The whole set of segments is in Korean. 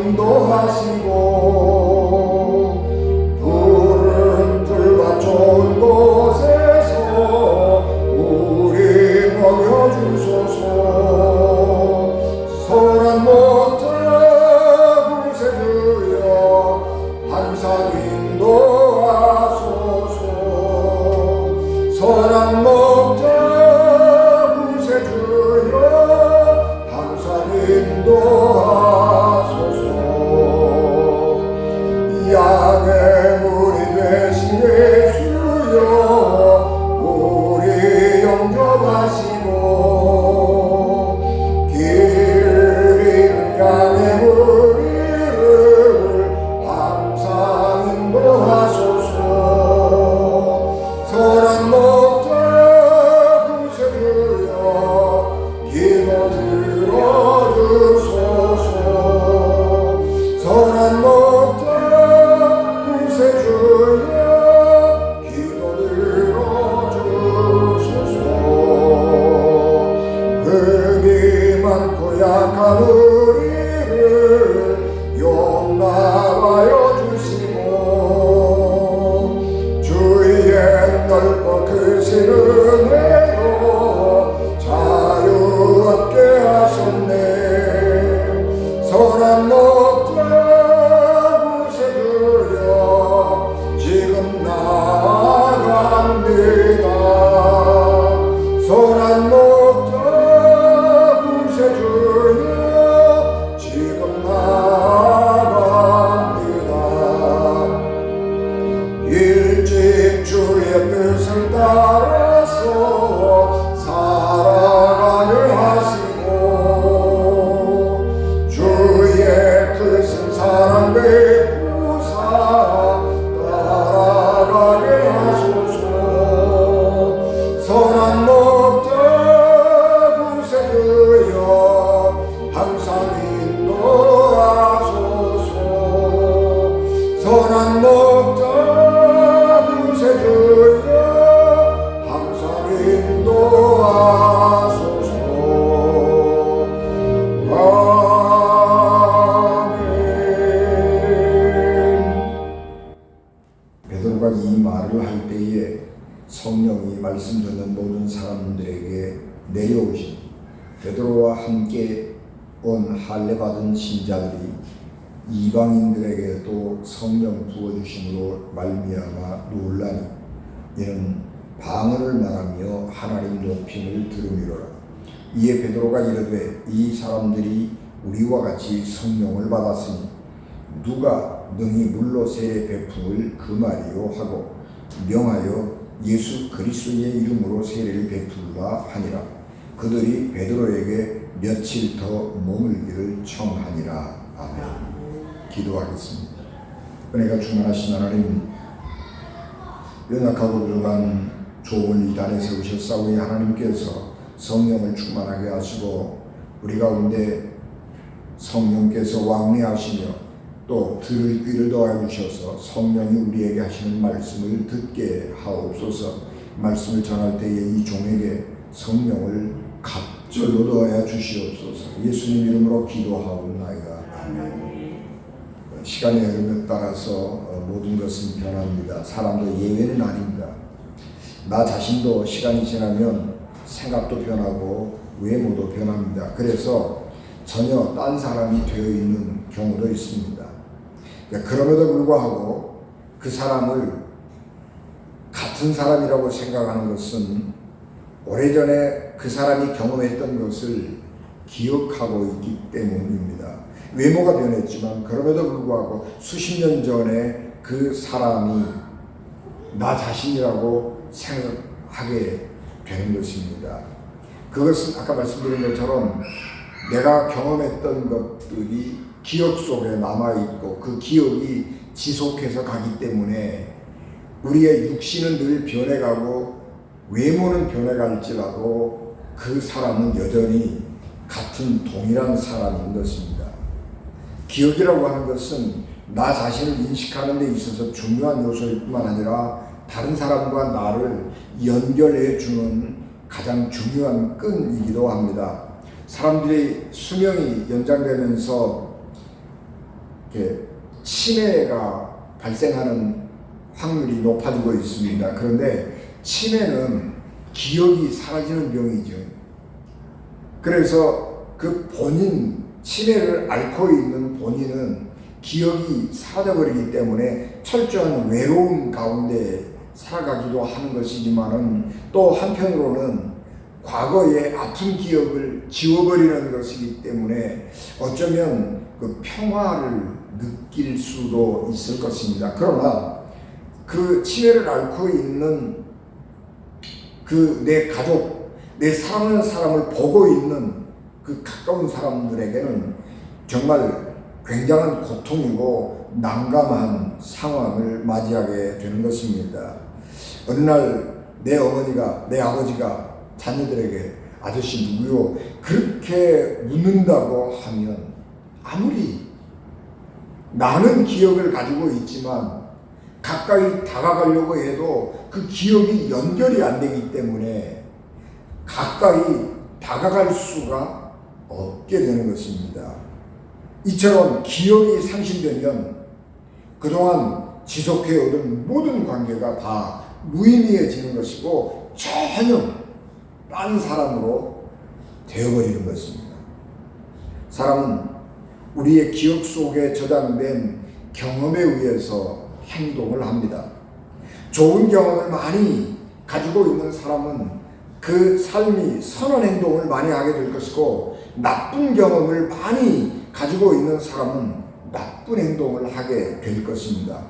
인도하시고 푸른 풀과 좋은 곳에서 우리 먹여주소서. 소란 못해 구세주여 항상 인도하소서. 소란 못해 구세주여 항상 인도하소서. 양의 물이 되신 예수여 우리 영접하시고 길을 잃은 양의 무리를 항상 인도하소서. 소란 못해 구세주여 기도 들어주소서. 소란 못해 구세주여 기도 들어주소서. 흙이 많고 약한 우리를 용납하여 주시고 주의 넓고 크신 은혜로 자유 얻게 하셨네. 소란 못해 구세주여 지금 나아갑니다. 소란 못해 구세주여 지금 나아갑니다. 일찍 주의 뜻을 따라서 살아가게 하시고 주의 크신 사랑 베푸사 따라가게 하소서. 소란 못해 구세주여 항상 인도하소서. 소란 못해 구세주여 항상 인도하소서. 아멘. 베드로가 이 말을 할 때에 성령이 말씀 듣는 모든 사람들에게 내려오신 베드로와 함께 온 할례 받은 신자들이 이방인들에게도 성령 부어주심으로 말미암아 놀라니 이는 방언을 말하며 하나님 높임을 들음이로라. 이에 베드로가 이르되 이 사람들이 우리와 같이 성령을 받았으니 누가 능히 물로 세례 베품을 금하리요 하고 명하여 예수 그리스도의 이름으로 세례를 베풀라 하니라. 그들이 베드로에게 며칠 더 머물기를 청하니라. 아멘. 기도하겠습니다. 은혜가 충만하신 하나님, 연약하고 부족한 좋은 이단에 세우셨사오니 하나님께서 성령을 충만하게 하시고 우리 가운데 성령께서 왕래하시며 또 들을 귀를 더하여 주셔서 성령이 우리에게 하시는 말씀을 듣게 하옵소서. 말씀을 전할 때에 이 종에게 성령을 갑절로 더하여 주시옵소서. 예수님 이름으로 기도하옵나이다. 아멘. 시간의 흐름에 따라서 모든 것은 변합니다. 사람도 예외는 아닙니다. 나 자신도 시간이 지나면 생각도 변하고 외모도 변합니다. 그래서 전혀 딴 사람이 되어 있는 경우도 있습니다. 그럼에도 불구하고 그 사람을 같은 사람이라고 생각하는 것은 오래전에 그 사람이 경험했던 것을 기억하고 있기 때문입니다. 외모가 변했지만 그럼에도 불구하고 수십 년 전에 그 사람이 나 자신이라고 생각하게 되는 것입니다. 그것은 아까 말씀드린 것처럼 내가 경험했던 것들이 기억 속에 남아있고 그 기억이 지속해서 가기 때문에 우리의 육신은 늘 변해가고 외모는 변해갈지라도 그 사람은 여전히 같은 동일한 사람인 것입니다. 기억이라고 하는 것은 나 자신을 인식하는 데 있어서 중요한 요소일 뿐만 아니라 다른 사람과 나를 연결해 주는 가장 중요한 끈이기도 합니다. 사람들의 수명이 연장되면서 치매가 발생하는 확률이 높아지고 있습니다. 그런데 치매는 기억이 사라지는 병이죠. 그래서 그 치매를 앓고 있는 본인은 기억이 사라져버리기 때문에 철저한 외로움 가운데 살아가기도 하는 것이지만은 또 한편으로는 과거의 아픈 기억을 지워버리는 것이기 때문에 어쩌면 그 평화를 느낄 수도 있을 것입니다. 그러나 그 치매를 앓고 있는 그 내 가족, 내 사랑하는 사람을 보고 있는 그 가까운 사람들에게는 정말 굉장한 고통이고 난감한 상황을 맞이하게 되는 것입니다. 어느 날 내 어머니가, 내 아버지가 자녀들에게 아저씨 누구요? 그렇게 묻는다고 하면 아무리 나는 기억을 가지고 있지만 가까이 다가가려고 해도 그 기억이 연결이 안 되기 때문에 가까이 다가갈 수가 없게 되는 것입니다. 이처럼 기억이 상실되면 그동안 지속해 오던 모든 관계가 다 무의미해지는 것이고 전혀 딴 사람으로 되어버리는 것입니다. 사람은 우리의 기억 속에 저장된 경험에 의해서 행동을 합니다. 좋은 경험을 많이 가지고 있는 사람은 그 삶이 선한 행동을 많이 하게 될 것이고, 나쁜 경험을 많이 가지고 있는 사람은 나쁜 행동을 하게 될 것입니다.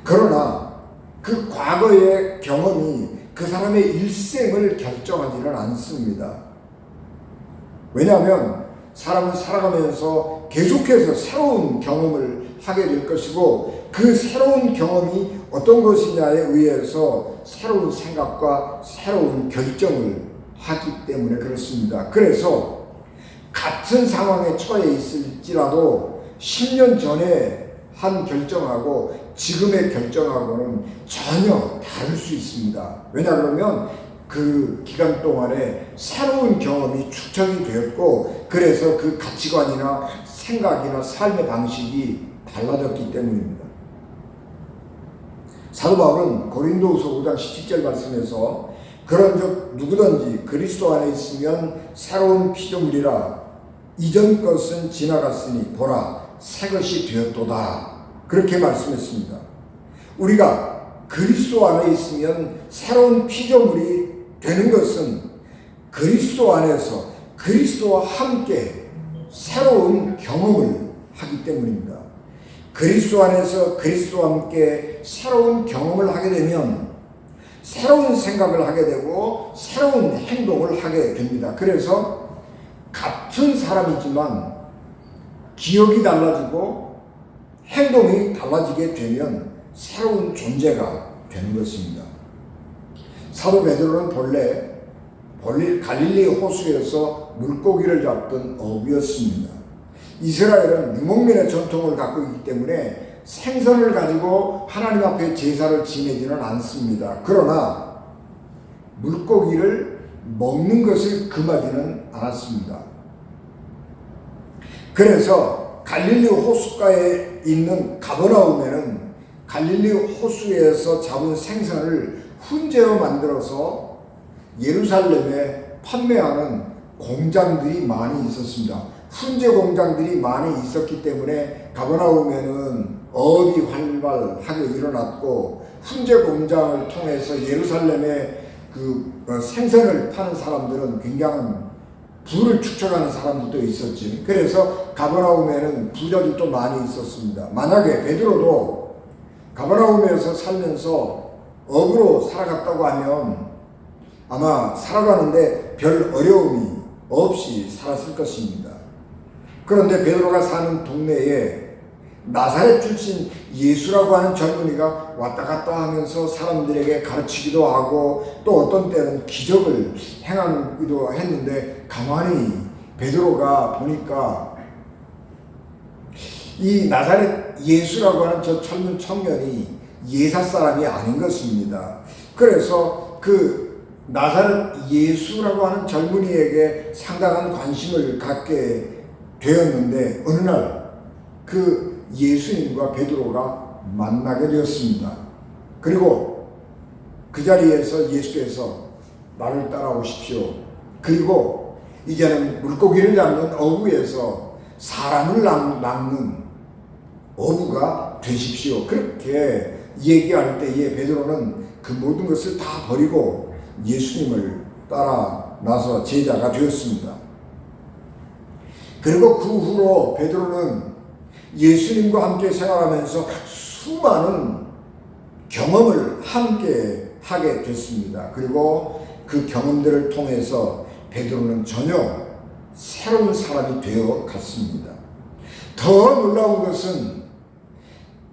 그러나 그 과거의 경험이 그 사람의 일생을 결정하지는 않습니다. 왜냐하면 사람은 살아가면서 계속해서 새로운 경험을 하게 될 것이고, 그 새로운 경험이 어떤 것이냐에 의해서 새로운 생각과 새로운 결정을 하기 때문에 그렇습니다. 그래서 같은 상황에 처해 있을지라도 10년 전에 한 결정하고 지금의 결정하고는 전혀 다를 수 있습니다. 왜냐 그러면 그 기간 동안에 새로운 경험이 축적이 되었고, 그래서 그 가치관이나 생각이나 삶의 방식이 달라졌기 때문입니다. 사도 바울은 고린도후서 5장 17절 말씀에서 그런즉 누구든지 그리스도 안에 있으면 새로운 피조물이라, 이전 것은 지나갔으니 보라 새 것이 되었도다, 그렇게 말씀했습니다. 우리가 그리스도 안에 있으면 새로운 피조물이 되는 것은 그리스도 안에서 그리스도와 함께 새로운 경험을 하기 때문입니다. 그리스도 안에서 그리스도와 함께 새로운 경험을 하게 되면 새로운 생각을 하게 되고 새로운 행동을 하게 됩니다. 그래서 같은 사람이지만 기억이 달라지고 행동이 달라지게 되면 새로운 존재가 되는 것입니다. 사도 베드로는 본래 갈릴리 호수에서 물고기를 잡던 어부였습니다. 이스라엘은 유목민의 전통을 갖고 있기 때문에 생선을 가지고 하나님 앞에 제사를 지내지는 않습니다. 그러나 물고기를 먹는 것을 금하지는 않았습니다. 그래서 갈릴리 호숫가에 있는 가버나움에는 갈릴리 호수에서 잡은 생선을 훈제로 만들어서 예루살렘에 판매하는 공장들이 많이 있었습니다. 훈제 공장들이 많이 있었기 때문에 가버나움에는 어업이 활발하게 일어났고, 훈제 공장을 통해서 예루살렘에 생선을 파는 사람들은 굉장한 부를 축적하는 사람들도 있었지. 그래서 가버나움에는 부자들도 많이 있었습니다. 만약에 베드로도 가버나움에서 살면서 업으로 살아갔다고 하면 아마 살아가는데 별 어려움이 없이 살았을 것입니다. 그런데 베드로가 사는 동네에 나사렛 출신 예수라고 하는 젊은이가 왔다 갔다 하면서 사람들에게 가르치기도 하고 또 어떤 때는 기적을 행하기도 했는데, 가만히 베드로가 보니까 이 나사렛 예수라고 하는 저 젊은 청년이 예사 사람이 아닌 것입니다. 그래서 그 나사렛 예수라고 하는 젊은이에게 상당한 관심을 갖게 되었는데, 어느 날 그 예수님과 베드로가 만나게 되었습니다. 그리고 그 자리에서 예수께서 나를 따라오십시오. 그리고 이제는 물고기를 잡는 어부에서 사람을 낚는 어부가 되십시오. 그렇게 얘기할 때에 베드로는 그 모든 것을 다 버리고 예수님을 따라 나서 제자가 되었습니다. 그리고 그 후로 베드로는 예수님과 함께 생활하면서 수많은 경험을 함께 하게 됐습니다. 그리고 그 경험들을 통해서 베드로는 전혀 새로운 사람이 되어 갔습니다. 더 놀라운 것은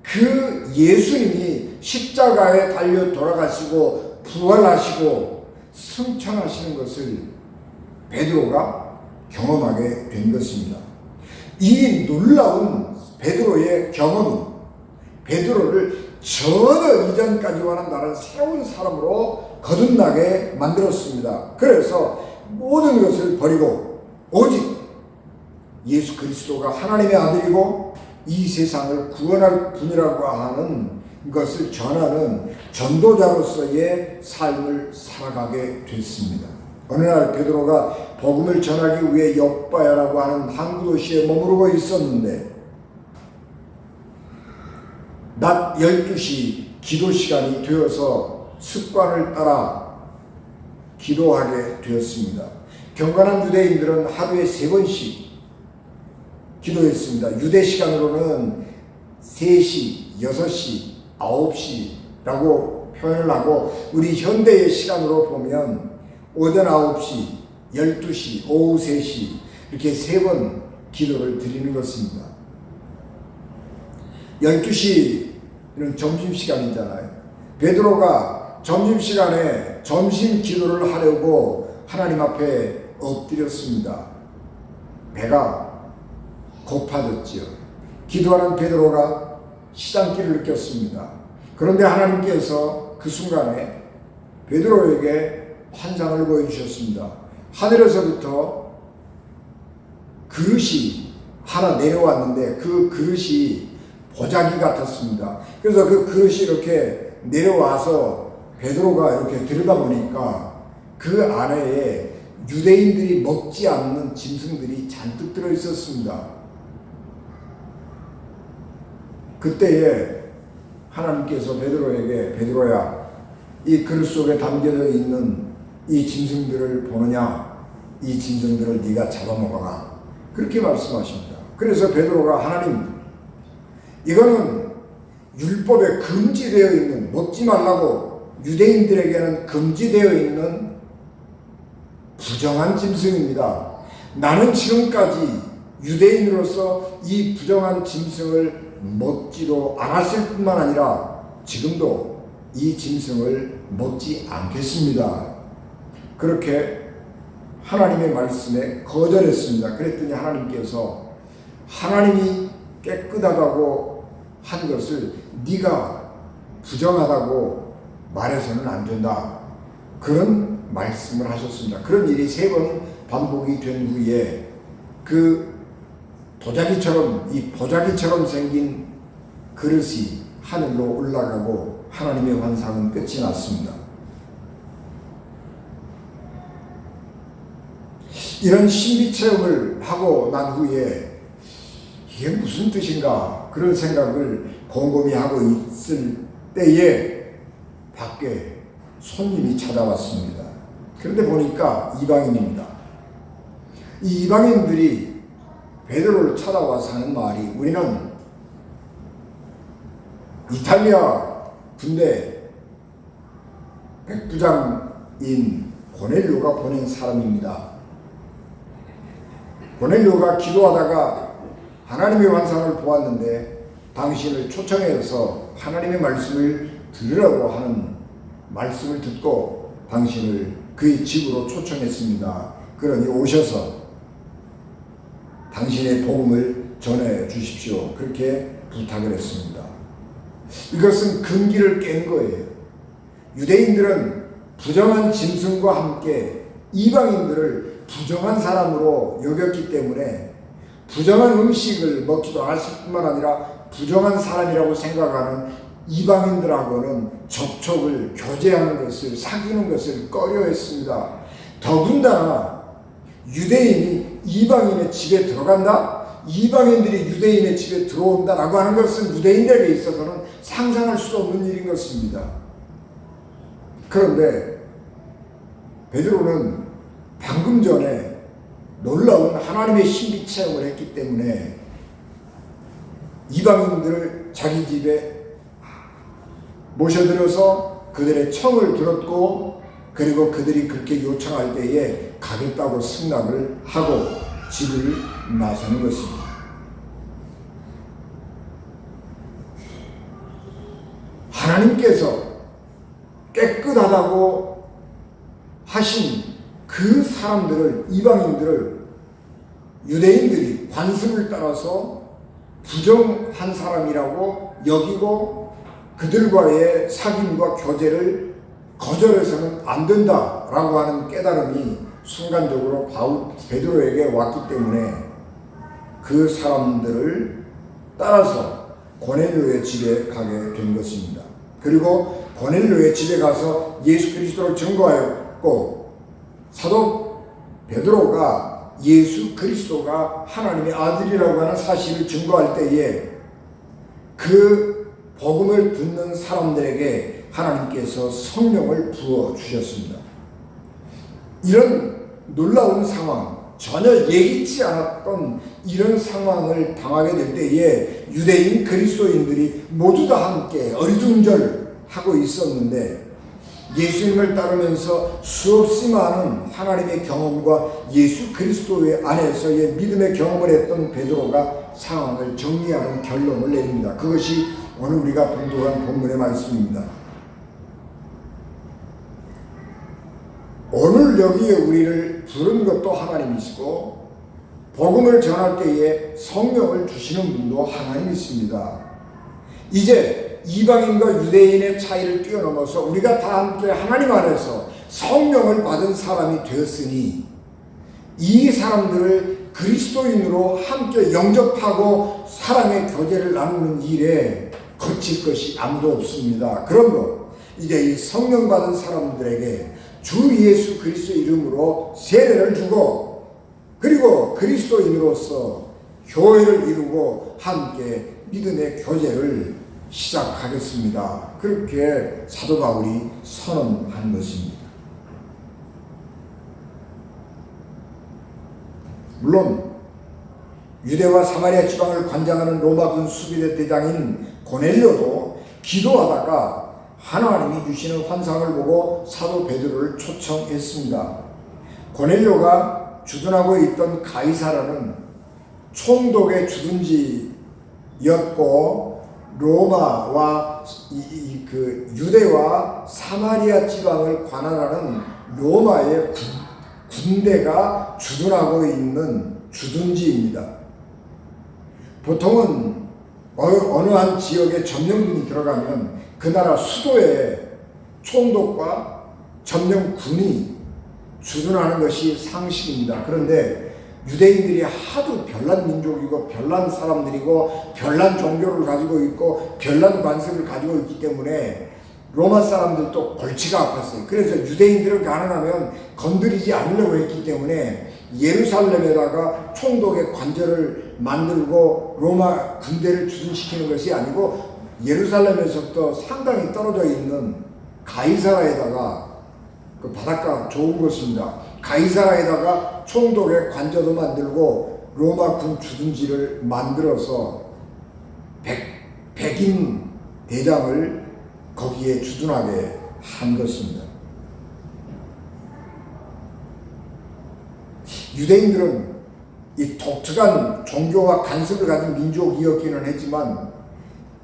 그 예수님이 십자가에 달려 돌아가시고 부활하시고 승천하시는 것을 베드로가 경험하게 된 것입니다. 이 놀라운 베드로의 경험은 베드로를 전혀 이전까지와는 다른 새로운 사람으로 거듭나게 만들었습니다. 그래서 모든 것을 버리고 오직 예수 그리스도가 하나님의 아들이고 이 세상을 구원할 분이라고 하는 것을 전하는 전도자로서의 삶을 살아가게 됐습니다. 어느 날 베드로가 복음을 전하기 위해 욥바야라고 하는 항구 도시에 머무르고 있었는데 낮 12시 기도 시간이 되어서 습관을 따라 기도하게 되었습니다. 경건한 유대인들은 하루에 3번씩 기도했습니다. 유대 시간으로는 3시, 6시, 9시라고 표현을 하고 우리 현대의 시간으로 보면 오전 9시, 12시, 오후 3시 이렇게 3번 기도를 드리는 것입니다. 12시는 점심시간이잖아요. 베드로가 점심시간에 점심 기도를 하려고 하나님 앞에 엎드렸습니다. 배가 고파졌지요. 기도하는 베드로가 시장기를 느꼈습니다. 그런데 하나님께서 그 순간에 베드로에게 환상을 보여주셨습니다. 하늘에서부터 그릇이 하나 내려왔는데 그 그릇이 보자기 같았습니다. 그래서 그 그릇이 이렇게 내려와서 베드로가 이렇게 들여다보니까 그 안에 유대인들이 먹지 않는 짐승들이 잔뜩 들어 있었습니다. 그때에 하나님께서 베드로에게 베드로야 이 그릇 속에 담겨져 있는 이 짐승들을 보느냐? 이 짐승들을 네가 잡아먹어라. 그렇게 말씀하십니다. 그래서 베드로가 하나님 이거는 율법에 금지되어 있는 먹지 말라고 유대인들에게는 금지되어 있는 부정한 짐승입니다. 나는 지금까지 유대인으로서 이 부정한 짐승을 먹지도 않았을 뿐만 아니라 지금도 이 짐승을 먹지 않겠습니다. 그렇게 하나님의 말씀에 거절했습니다. 그랬더니 하나님께서 하나님이 깨끗하다고 한 것을 네가 부정하다고 말해서는 안 된다. 그런 말씀을 하셨습니다. 그런 일이 3번 반복이 된 후에 그 이 보자기처럼 생긴 그릇이 하늘로 올라가고 하나님의 환상은 끝이 났습니다. 이런 신비 체험을 하고 난 후에 이게 무슨 뜻인가 그런 생각을 곰곰이 하고 있을 때에 밖에 손님이 찾아왔습니다. 그런데 보니까 이방인입니다. 이 이방인들이 베드로를 찾아와서 하는 말이 우리는 이탈리아 군대 백부장인 고넬료가 보낸 사람입니다. 고넬료가 기도하다가 하나님의 환상을 보았는데 당신을 초청해서 하나님의 말씀을 들으라고 하는 말씀을 듣고 당신을 그의 집으로 초청했습니다. 그러니 오셔서 당신의 복음을 전해 주십시오. 그렇게 부탁을 했습니다. 이것은 금기를 깬 거예요. 유대인들은 부정한 짐승과 함께 이방인들을 부정한 사람으로 여겼기 때문에 부정한 음식을 먹지도 않았을 뿐만 아니라 부정한 사람이라고 생각하는 이방인들하고는 접촉을, 교제하는 것을, 사귀는 것을 꺼려했습니다. 더군다나 유대인이 이방인의 집에 들어간다? 이방인들이 유대인의 집에 들어온다라고 하는 것은 유대인들에게 있어서는 상상할 수 없는 일인 것입니다. 그런데 베드로는 방금 전에 놀라운 하나님의 신비 체험을 했기 때문에 이방인들을 자기 집에 모셔들여서 그들의 청을 들었고, 그리고 그들이 그렇게 요청할 때에 가겠다고 승낙을 하고 집을 나서는 것입니다. 하나님께서 깨끗하다고 하신 그 사람들을, 이방인들을 유대인들이 관습을 따라서 부정한 사람이라고 여기고 그들과의 사귐과 교제를 거절해서는 안 된다라고 하는 깨달음이 순간적으로 베드로에게 왔기 때문에 그 사람들을 따라서 고넬료의 집에 가게 된 것입니다. 그리고 고넬료의 집에 가서 예수 그리스도를 증거하였고, 사도 베드로가 예수 그리스도가 하나님의 아들이라고 하는 사실을 증거할 때에 그 복음을 듣는 사람들에게 하나님께서 성령을 부어주셨습니다. 이런 놀라운 상황, 전혀 예기치 않았던 이런 상황을 당하게 될 때에 유대인 그리스도인들이 모두 다 함께 어리둥절하고 있었는데, 예수님을 따르면서 수없이 많은 하나님의 경험과 예수 그리스도의 안에서의 믿음의 경험을 했던 베드로가 상황을 정리하는 결론을 내립니다. 그것이 오늘 우리가 봉독한 본문의 말씀입니다. 오늘 여기에 우리를 부른 것도 하나님이시고, 복음을 전할 때에 성령을 주시는 분도 하나님이십니다. 이제 이방인과 유대인의 차이를 뛰어넘어서 우리가 다 함께 하나님 안에서 성령을 받은 사람이 되었으니, 이 사람들을 그리스도인으로 함께 영접하고 사랑의 교제를 나누는 일에 거칠 것이 아무도 없습니다. 그러므로 이제 이 성령 받은 사람들에게 주 예수 그리스도 이름으로 세례를 주고, 그리고 그리스도인으로서 교회를 이루고 함께 믿음의 교제를 시작하겠습니다. 그렇게 사도 바울이 선언한 것입니다. 물론 유대와 사마리아 지방을 관장하는 로마군 수비대 대장인 고넬료도 기도하다가 하나님이 주시는 환상을 보고 사도 베드로를 초청했습니다. 고넬료가 주둔하고 있던 가이사라는 총독의 주둔지였고, 로마와 그 유대와 사마리아 지방을 관할하는 로마의 군대가 주둔하고 있는 주둔지입니다. 보통은 어느 한 지역에 점령군이 들어가면 그 나라 수도에 총독과 점령군이 주둔하는 것이 상식입니다. 그런데 유대인들이 하도 별난 민족이고 별난 사람들이고 별난 종교를 가지고 있고 별난 관습을 가지고 있기 때문에 로마 사람들도 골치가 아팠어요. 그래서 유대인들을 가능하면 건드리지 않으려고 했기 때문에 예루살렘에다가 총독의 관절을 만들고 로마 군대를 주둔시키는 것이 아니고 예루살렘에서부터 상당히 떨어져 있는 가이사라에다가, 그 바닷가 좋은 곳입니다. 가이사라에다가 총독의 관저도 만들고 로마 군 주둔지를 만들어서 백인 대장을 거기에 주둔하게 한 것입니다. 유대인들은 이 독특한 종교와 간섭을 가진 민족이었기는 했지만,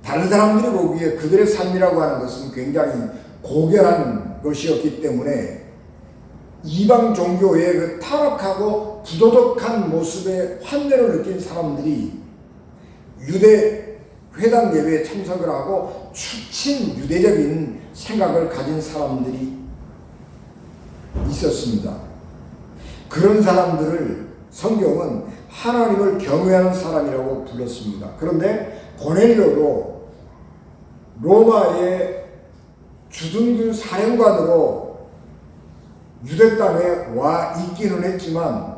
다른 사람들이 보기에 그들의 삶이라고 하는 것은 굉장히 고결한 것이었기 때문에 이방 종교의 그 타락하고 부도덕한 모습에 환멸을 느낀 사람들이 유대 회당 예배에 참석을 하고 추친 유대적인 생각을 가진 사람들이 있었습니다. 그런 사람들을 성경은 하나님을 경외하는 사람이라고 불렀습니다. 그런데 고넬료도 로마의 주둔군 사령관으로 유대 땅에 와 있기는 했지만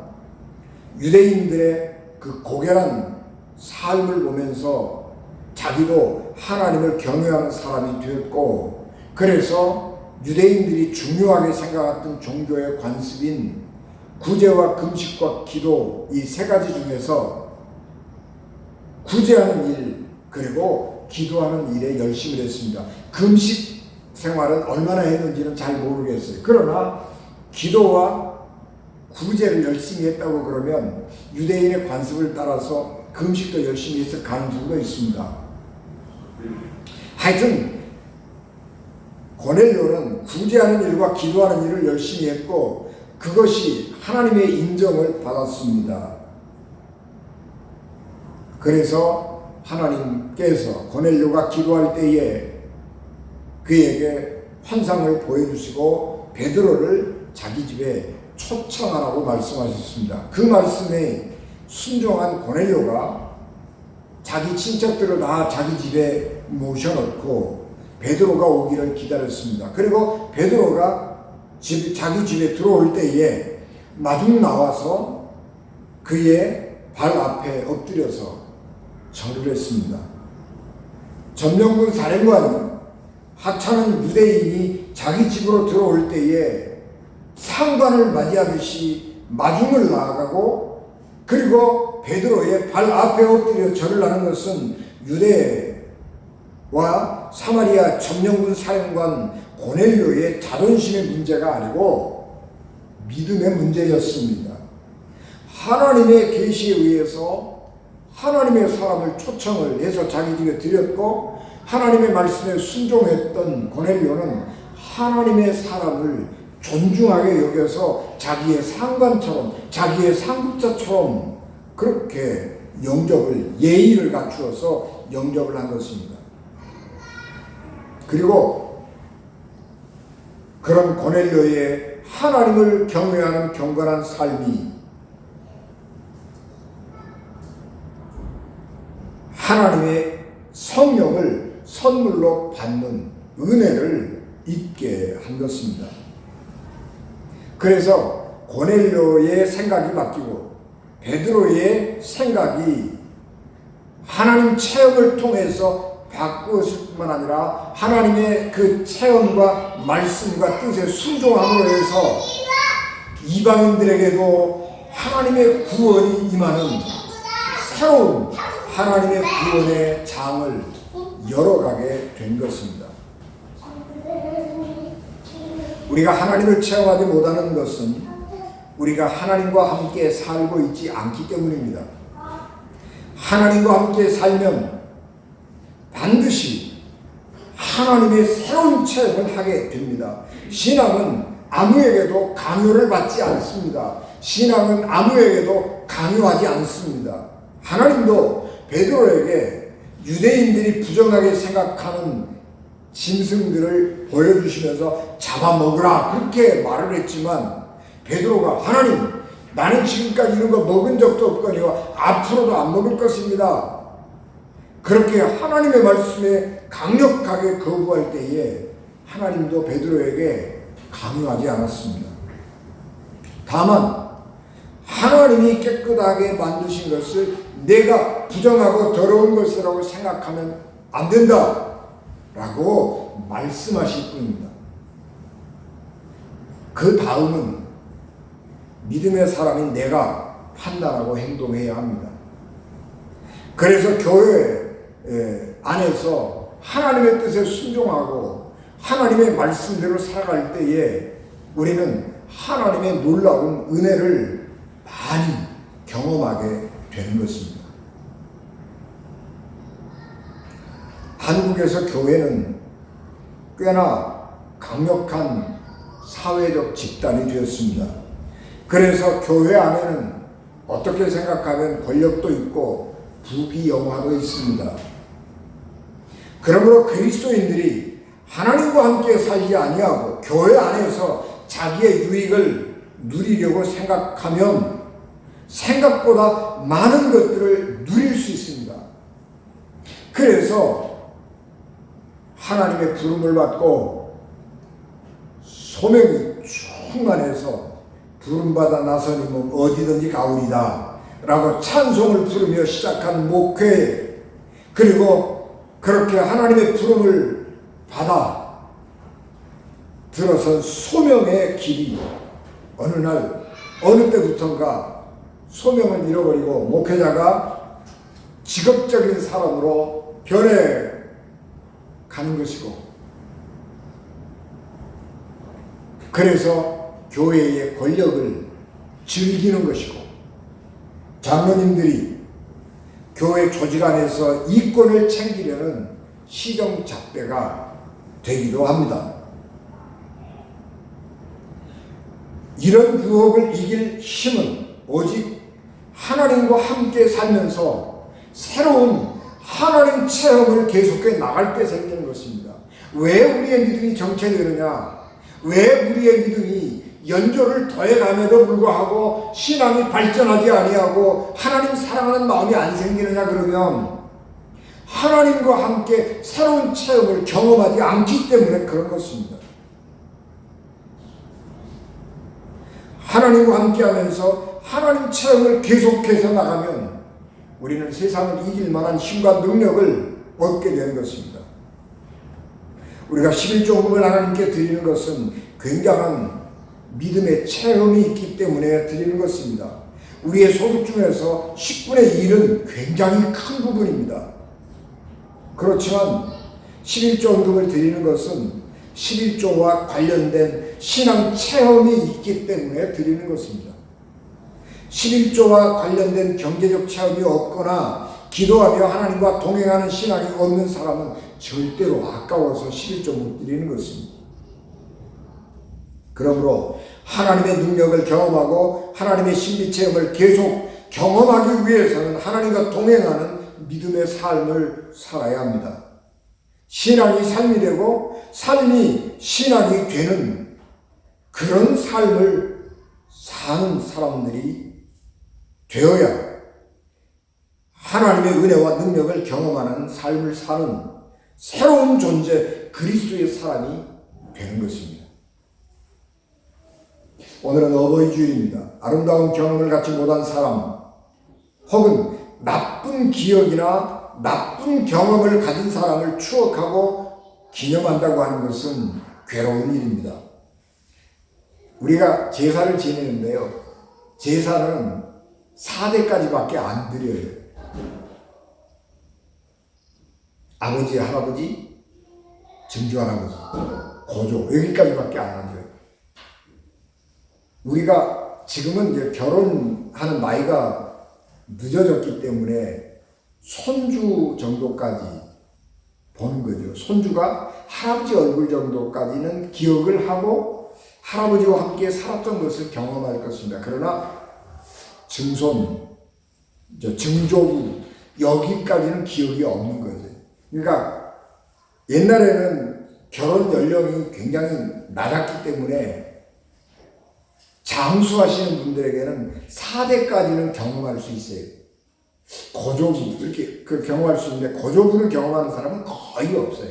유대인들의 그 고결한 삶을 보면서 자기도 하나님을 경외하는 사람이 되었고, 그래서 유대인들이 중요하게 생각했던 종교의 관습인 구제와 금식과 기도, 이 세 가지 중에서 구제하는 일 그리고 기도하는 일에 열심을 했습니다. 금식 생활은 얼마나 했는지는 잘 모르겠어요. 그러나 기도와 구제를 열심히 했다고 그러면 유대인의 관습을 따라서 금식도 열심히 했을 가능성도 있습니다. 하여튼 고넬료는 구제하는 일과 기도하는 일을 열심히 했고 그것이 하나님의 인정을 받았습니다. 그래서 하나님께서 고넬료가 기도할 때에 그에게 환상을 보여주시고 베드로를 자기 집에 초청하라고 말씀하셨습니다. 그 말씀에 순종한 고넬료가 자기 친척들을 다 자기 집에 모셔놓고 베드로가 오기를 기다렸습니다. 그리고 베드로가 자기 집에 들어올 때에 마중 나와서 그의 발 앞에 엎드려서 절을 했습니다. 점령군 사령관이 하찮은 유대인이 자기 집으로 들어올 때에 상관을 맞이하듯이 마중을 나아가고 그리고 베드로의 발 앞에 엎드려 절을 하는 것은 유대와 사마리아 점령군 사령관 고넬료의 자존심의 문제가 아니고 믿음의 문제였습니다. 하나님의 계시에 의해서 하나님의 사람을 초청을 해서 자기 집에 들였고 하나님의 말씀에 순종했던 고넬료는 하나님의 사람을 존중하게 여겨서 자기의 상관처럼 자기의 상급자처럼 그렇게 영접을 예의를 갖추어서 영접을 한 것입니다. 그리고 그런 고넬료의 하나님을 경외하는 경건한 삶이 하나님의 성령을 선물로 받는 은혜를 입게 한 것입니다. 그래서 고넬료의 생각이 바뀌고 베드로의 생각이 하나님 체험을 통해서 바꾸었을 뿐만 아니라 하나님의 그 체험과 말씀과 뜻에 순종함으로 해서 이방인들에게도 하나님의 구원이 임하는 새로운 하나님의 구원의 장을 열어가게 된 것입니다. 우리가 하나님을 체험하지 못하는 것은 우리가 하나님과 함께 살고 있지 않기 때문입니다. 하나님과 함께 살면 반드시 하나님의 새로운 체험을 하게 됩니다. 신앙은 아무에게도 강요를 받지 않습니다. 신앙은 아무에게도 강요하지 않습니다. 하나님도 베드로에게 유대인들이 부정하게 생각하는 짐승들을 보여주시면서 잡아먹으라 그렇게 말을 했지만 베드로가 하나님 나는 지금까지 이런 거 먹은 적도 없거니와 앞으로도 안 먹을 것입니다. 그렇게 하나님의 말씀에 강력하게 거부할 때에 하나님도 베드로에게 강요하지 않았습니다. 다만 하나님이 깨끗하게 만드신 것을 내가 부정하고 더러운 것이라고 생각하면 안 된다 라고 말씀하실 뿐입니다. 그 다음은 믿음의 사람인 내가 판단하고 행동해야 합니다. 그래서 교회 안에서 하나님의 뜻에 순종하고 하나님의 말씀대로 살아갈 때에 우리는 하나님의 놀라운 은혜를 많이 경험하게 되는 것입니다. 한국에서 교회는 꽤나 강력한 사회적 집단이 되었습니다. 그래서 교회 안에는 어떻게 생각하면 권력도 있고 부귀영화도 있습니다. 그러므로 그리스도인들이 하나님과 함께 살지 아니하고 교회 안에서 자기의 유익을 누리려고 생각하면 생각보다 많은 것들을 누릴 수 있습니다. 그래서 하나님의 부름을 받고 소명이 충만해서 부름받아 나서님은 어디든지 가오리다 라고 찬송을 부르며 시작한 목회, 그리고 그렇게 하나님의 부름을 받아 들어선 소명의 길이 어느 날 어느 때부턴가 소명을 잃어버리고 목회자가 직업적인 사람으로 변해 가는 것이고, 그래서 교회의 권력을 즐기는 것이고, 장로님들이 교회 조직 안에서 이권을 챙기려는 시정잡배가 되기도 합니다. 이런 유혹을 이길 힘은 오직 하나님과 함께 살면서 새로운 하나님 체험을 계속해 나갈 때 생기는 것입니다. 왜 우리의 믿음이 정체되느냐? 왜 우리의 믿음이 연조를 더해감에도 불구하고 신앙이 발전하지 아니하고 하나님 사랑하는 마음이 안 생기느냐? 그러면 하나님과 함께 새로운 체험을 경험하지 않기 때문에 그런 것입니다. 하나님과 함께 하면서 하나님 체험을 계속해서 나가면 우리는 세상을 이길 만한 힘과 능력을 얻게 되는 것입니다. 우리가 11조금을 하나님께 드리는 것은 굉장한 믿음의 체험이 있기 때문에 드리는 것입니다. 우리의 소득 중에서 10분의 1은 굉장히 큰 부분입니다. 그렇지만 11조금을 드리는 것은 11조와 관련된 신앙 체험이 있기 때문에 드리는 것입니다. 11조와 관련된 경제적 체험이 없거나 기도하며 하나님과 동행하는 신앙이 없는 사람은 절대로 아까워서 11조 못 드리는 것입니다. 그러므로 하나님의 능력을 경험하고 하나님의 신비 체험을 계속 경험하기 위해서는 하나님과 동행하는 믿음의 삶을 살아야 합니다. 신앙이 삶이 되고 삶이 신앙이 되는 그런 삶을 사는 사람들이 되어야 하나님의 은혜와 능력을 경험하는 삶을 사는 새로운 존재, 그리스도의 사람이 되는 것입니다. 오늘은 어버이 주일입니다. 아름다운 경험을 갖지 못한 사람, 혹은 나쁜 기억이나 나쁜 경험을 가진 사람을 추억하고 기념한다고 하는 것은 괴로운 일입니다. 우리가 제사를 지내는데요, 제사는 4대까지밖에 안 드려요. 아버지, 할아버지, 증조할아버지, 고조, 여기까지밖에 안 하죠. 우리가 지금은 이제 결혼하는 나이가 늦어졌기 때문에 손주 정도까지 보는 거죠. 손주가 할아버지 얼굴 정도까지는 기억을 하고 할아버지와 함께 살았던 것을 경험할 것입니다. 그러나 증손, 증조부, 여기까지는 기억이 없는 거죠. 그러니까 옛날에는 결혼 연령이 굉장히 낮았기 때문에 장수하시는 분들에게는 4대까지는 경험할 수 있어요. 고조부, 이렇게 경험할 수 있는데 고조부를 경험하는 사람은 거의 없어요.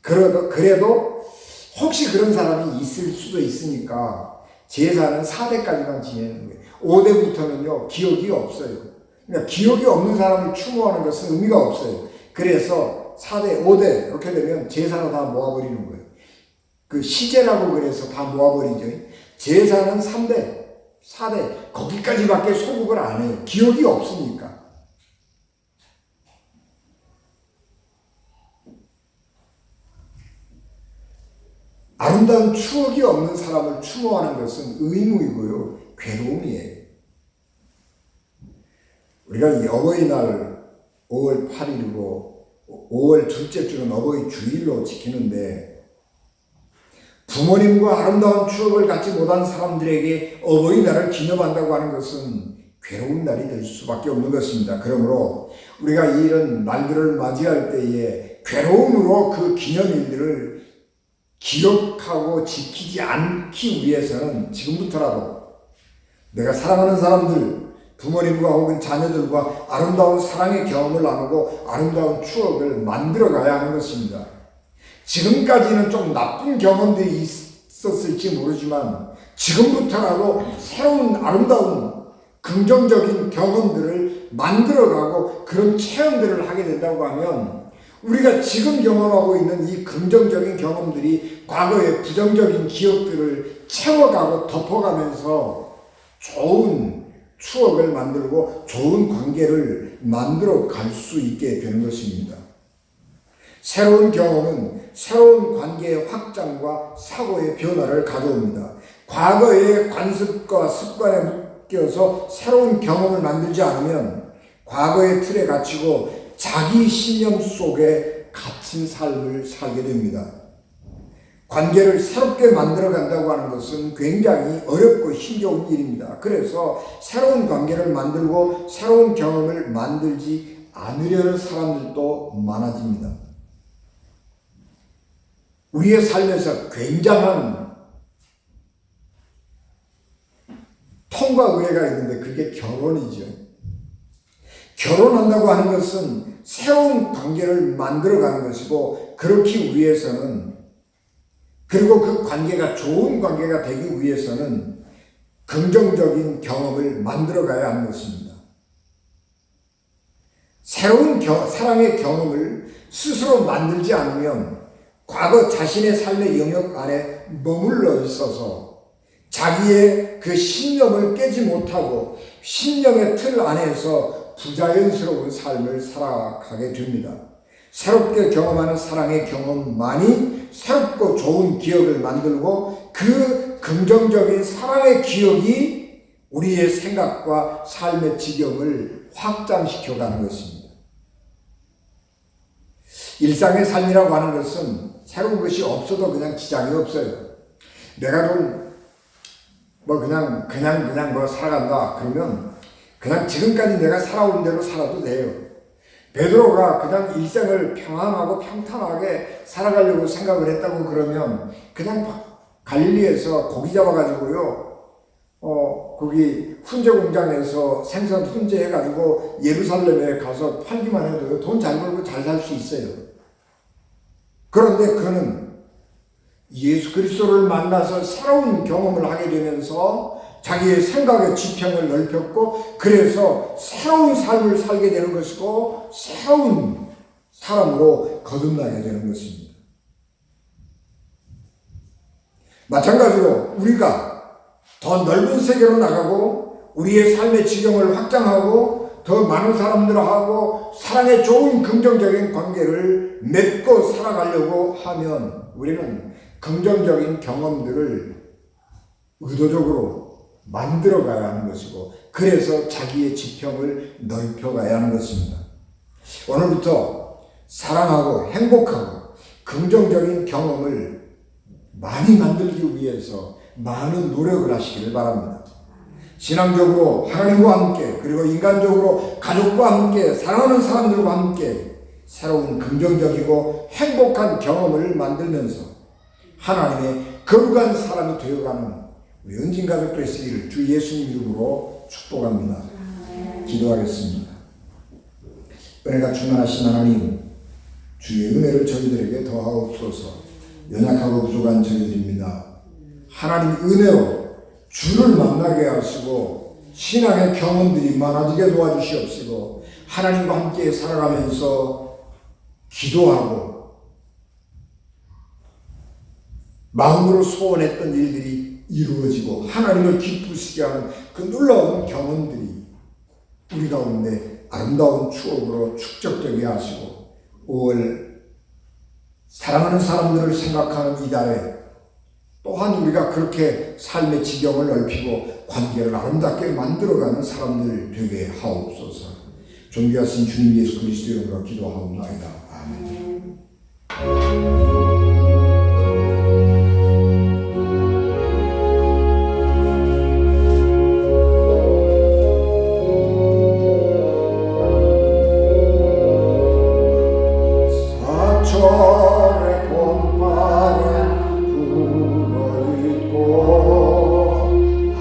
그래도 혹시 그런 사람이 있을 수도 있으니까 제사는 4대까지만 지내는 거예요. 5대부터는요, 기억이 없어요. 그러니까 기억이 없는 사람을 추모하는 것은 의미가 없어요. 그래서 4대, 5대 이렇게 되면 제사로 다 모아버리는 거예요. 그 시제라고 그래서 다 모아버리죠. 제사는 3대, 4대, 거기까지밖에 소국을 안 해요. 기억이 없으니까. 아름다운 추억이 없는 사람을 추모하는 것은 의무이고요, 괴로움이에요. 우리가 이 어버이날 5월 8일이고 5월 둘째 주는 어버이 주일로 지키는데, 부모님과 아름다운 추억을 갖지 못한 사람들에게 어버이날을 기념한다고 하는 것은 괴로운 날이 될 수밖에 없는 것입니다. 그러므로 우리가 이런 날들을 맞이할 때에 괴로움으로 그 기념일들을 기억하고 지키지 않기 위해서는 지금부터라도 내가 사랑하는 사람들, 부모님과 혹은 자녀들과 아름다운 사랑의 경험을 나누고 아름다운 추억을 만들어 가야 하는 것입니다. 지금까지는 좀 나쁜 경험들이 있었을지 모르지만 지금부터라도 새로운 아름다운 긍정적인 경험들을 만들어가고 그런 체험들을 하게 된다고 하면 우리가 지금 경험하고 있는 이 긍정적인 경험들이 과거의 부정적인 기억들을 채워가고 덮어가면서 좋은 추억을 만들고 좋은 관계를 만들어 갈 수 있게 되는 것입니다. 새로운 경험은 새로운 관계의 확장과 사고의 변화를 가져옵니다. 과거의 관습과 습관에 묶여서 새로운 경험을 만들지 않으면 과거의 틀에 갇히고 자기 신념 속에 갇힌 삶을 살게 됩니다. 관계를 새롭게 만들어 간다고 하는 것은 굉장히 어렵고 힘겨운 일입니다. 그래서 새로운 관계를 만들고 새로운 경험을 만들지 않으려는 사람들도 많아집니다. 우리의 삶에서 굉장한 통과 의례가 있는데 그게 결혼이죠. 결혼한다고 하는 것은 새로운 관계를 만들어가는 것이고 그렇기 위해서는 그리고 그 관계가 좋은 관계가 되기 위해서는 긍정적인 경험을 만들어가야 하는 것입니다. 새로운 사랑의 경험을 스스로 만들지 않으면 과거 자신의 삶의 영역 안에 머물러 있어서 자기의 그 신념을 깨지 못하고 신념의 틀 안에서 부자연스러운 삶을 살아가게 됩니다. 새롭게 경험하는 사랑의 경험만이 새롭고 좋은 기억을 만들고 그 긍정적인 사랑의 기억이 우리의 생각과 삶의 지경을 확장시켜가는 것입니다. 일상의 삶이라고 하는 것은 새로운 것이 없어도 그냥 지장이 없어요. 내가 좀 그냥 살아간다 그러면 그냥 지금까지 내가 살아온 대로 살아도 돼요. 베드로가 그냥 일생을 평안하고 평탄하게 살아가려고 생각을 했다고 그러면 그냥 갈릴리에서 고기 잡아가지고요, 거기 훈제 공장에서 생선 훈제해가지고 예루살렘에 가서 팔기만 해도 돈 잘 벌고 잘 살 수 있어요. 그런데 그는 예수 그리스도를 만나서 새로운 경험을 하게 되면서 자기의 생각의 지평을 넓혔고 그래서 새로운 삶을 살게 되는 것이고 새로운 사람으로 거듭나게 되는 것입니다. 마찬가지로 우리가 더 넓은 세계로 나가고 우리의 삶의 지경을 확장하고 더 많은 사람들하고 사랑의 좋은 긍정적인 관계를 맺고 살아가려고 하면 우리는 긍정적인 경험들을 의도적으로 만들어가야 하는 것이고 그래서 자기의 지평을 넓혀가야 하는 것입니다. 오늘부터 사랑하고 행복하고 긍정적인 경험을 많이 만들기 위해서 많은 노력을 하시기를 바랍니다. 신앙적으로 하나님과 함께 그리고 인간적으로 가족과 함께 사랑하는 사람들과 함께 새로운 긍정적이고 행복한 경험을 만들면서 하나님의 거룩한 사람이 되어가는 우리 은진 가족 되시기를 주 예수님 이름으로 축복합니다. 기도하겠습니다. 은혜가 충만하신 하나님, 주의 은혜를 저희들에게 더하옵소서. 연약하고 부족한 저희들입니다. 하나님 은혜로 주를 만나게 하시고 신앙의 경험들이 많아지게 도와주시옵시고 하나님과 함께 살아가면서 기도하고 마음으로 소원했던 일들이 이루어지고 하나님을 기쁘시게 하는 그 놀라운 경험들이 우리 가운데 아름다운 추억으로 축적되게 하시고 5월 사랑하는 사람들을 생각하는 이달에 또한 우리가 그렇게 삶의 지경을 넓히고 관계를 아름답게 만들어가는 사람들 되게 하옵소서. 존귀하신 주님 예수 그리스도 이름으로 기도하옵나이다. 아멘.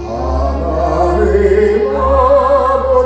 하나님 아버지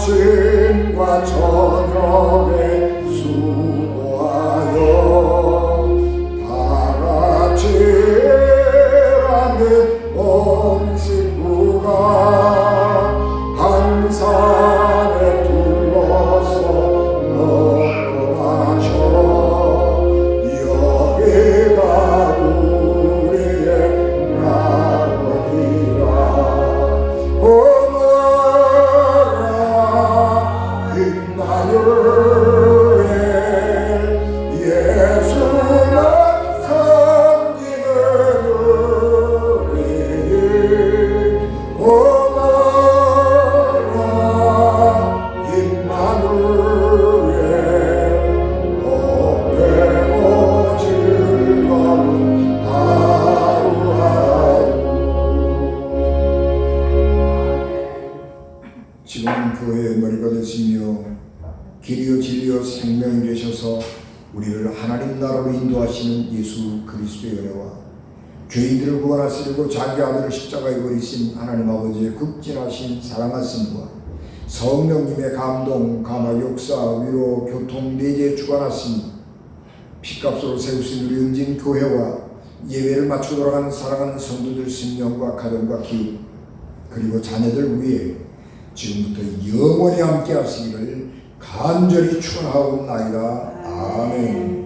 아침과 저녁에 수고하여 다같이 일하는 온 식구가 한 산에 둘러서 먹고 마셔 여기가 우리의 낙원이라. 지금은 교회의 머리가 되시며 길이요 진리요 생명이 되셔서 우리를 하나님 나라로 인도하시는 예수 그리스도의 은혜와 죄인들을 구원하시려고 자기 아들을 십자가에 버리신 하나님 아버지의 극진하신 사랑하심과 성령님의 감동, 감화, 역사, 위로, 교통, 내재에 주관하시니 피값으로 세우신 우리 은진 교회와 예배를 마치고 돌아가는 사랑하는 성도들 생명과 가정과 기업 그리고 자녀들 위해 지금부터 영원히 함께 하시기를 간절히 축원하옵나이다. 아멘.